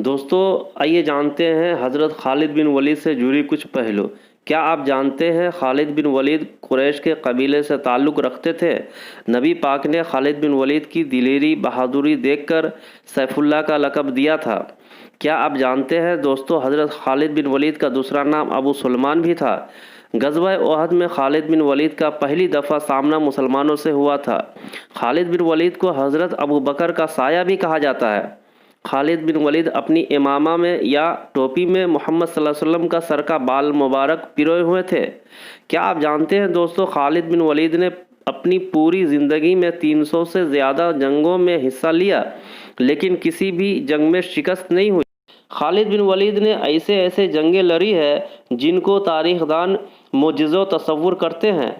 دوستو آئیے جانتے ہیں حضرت خالد بن ولید سے جڑی کچھ پہلو۔ کیا آپ جانتے ہیں خالد بن ولید قریش کے قبیلے سے تعلق رکھتے تھے؟ نبی پاک نے خالد بن ولید کی دلیری بہادری دیکھ کر سیف اللہ کا لقب دیا تھا۔ کیا آپ جانتے ہیں دوستو حضرت خالد بن ولید کا دوسرا نام ابو سلمان بھی تھا؟ غزوہ احد میں خالد بن ولید کا پہلی دفعہ سامنا مسلمانوں سے ہوا تھا۔ خالد بن ولید کو حضرت ابو بکر کا سایہ بھی کہا جاتا ہے۔ خالد بن ولید اپنی امامہ میں یا ٹوپی میں محمد صلی اللہ علیہ وسلم کا سر کا بال مبارک پروئے ہوئے تھے۔ کیا آپ جانتے ہیں دوستو خالد بن ولید نے اپنی پوری زندگی میں 300 سے زیادہ جنگوں میں حصہ لیا لیکن کسی بھی جنگ میں شکست نہیں ہوئی۔ خالد بن ولید نے ایسے جنگیں لڑی ہے جن کو تاریخ دان معجزہ تصور کرتے ہیں۔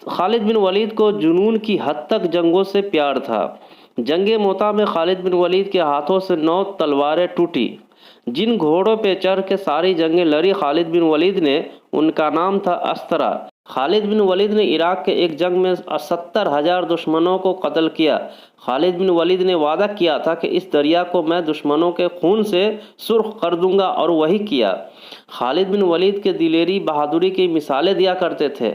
خالد بن ولید کو جنون کی حد تک جنگوں سے پیار تھا۔ جنگ موتا میں خالد بن ولید کے ہاتھوں سے 9 تلواریں ٹوٹی۔ جن گھوڑوں پہ چڑھ کے ساری جنگیں لڑی خالد بن ولید نے، ان کا نام تھا استرا۔ خالد بن ولید نے عراق کے ایک جنگ میں 70,000 دشمنوں کو قتل کیا۔ خالد بن ولید نے وعدہ کیا تھا کہ اس دریا کو میں دشمنوں کے خون سے سرخ کر دوں گا، اور وہی کیا۔ خالد بن ولید کے دلیری بہادری کی مثالیں دیا کرتے تھے۔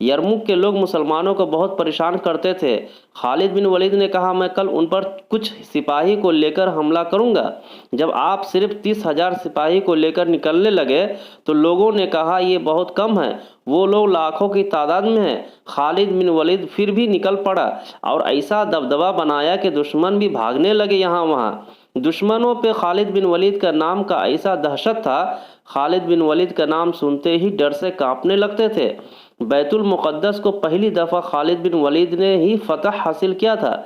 یرموک کے لوگ مسلمانوں کو بہت پریشان کرتے تھے۔ خالد بن ولید نے کہا میں کل ان پر کچھ سپاہی کو لے کر حملہ کروں گا۔ جب آپ صرف 30,000 سپاہی کو لے کر نکلنے لگے تو لوگوں نے کہا یہ بہت کم ہے، وہ لوگ لاکھوں کی تعداد میں ہیں۔ خالد بن ولید پھر بھی نکل پڑا اور ایسا دبدبہ بنایا کہ دشمن بھی بھاگنے لگے یہاں وہاں۔ دشمنوں پہ خالد بن ولید کا نام کا ایسا دہشت تھا، خالد بن ولید کا نام سنتے ہی ڈر سے کانپنے لگتے تھے۔ بیت المقدس کو پہلی دفعہ خالد بن ولید نے ہی فتح حاصل کیا تھا۔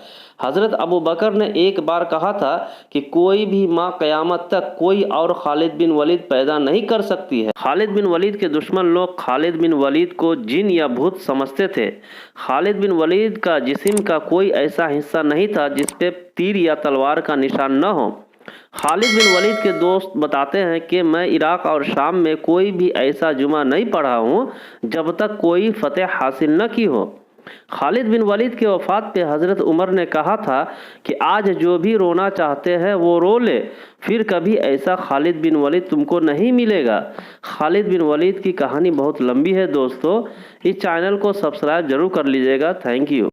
حضرت ابو بکر نے ایک بار کہا تھا کہ کوئی بھی ماں قیامت تک کوئی اور خالد بن ولید پیدا نہیں کر سکتی ہے۔ خالد بن ولید کے دشمن لوگ خالد بن ولید کو جن یا بھوت سمجھتے تھے۔ خالد بن ولید کا جسم کا کوئی ایسا حصہ نہیں تھا جس پہ تیر یا تلوار کا نشان نہ ہو۔ خالد بن ولید کے دوست بتاتے ہیں کہ میں عراق اور شام میں کوئی بھی ایسا جمعہ نہیں پڑھا ہوں جب تک کوئی فتح حاصل نہ کی ہو۔ خالد بن ولید کے وفات پہ حضرت عمر نے کہا تھا کہ آج جو بھی رونا چاہتے ہیں وہ رو لے، پھر کبھی ایسا خالد بن ولید تم کو نہیں ملے گا۔ خالد بن ولید کی کہانی بہت لمبی ہے دوستو، اس چینل کو سبسکرائب ضرور کر لیجیے گا۔ Thank you.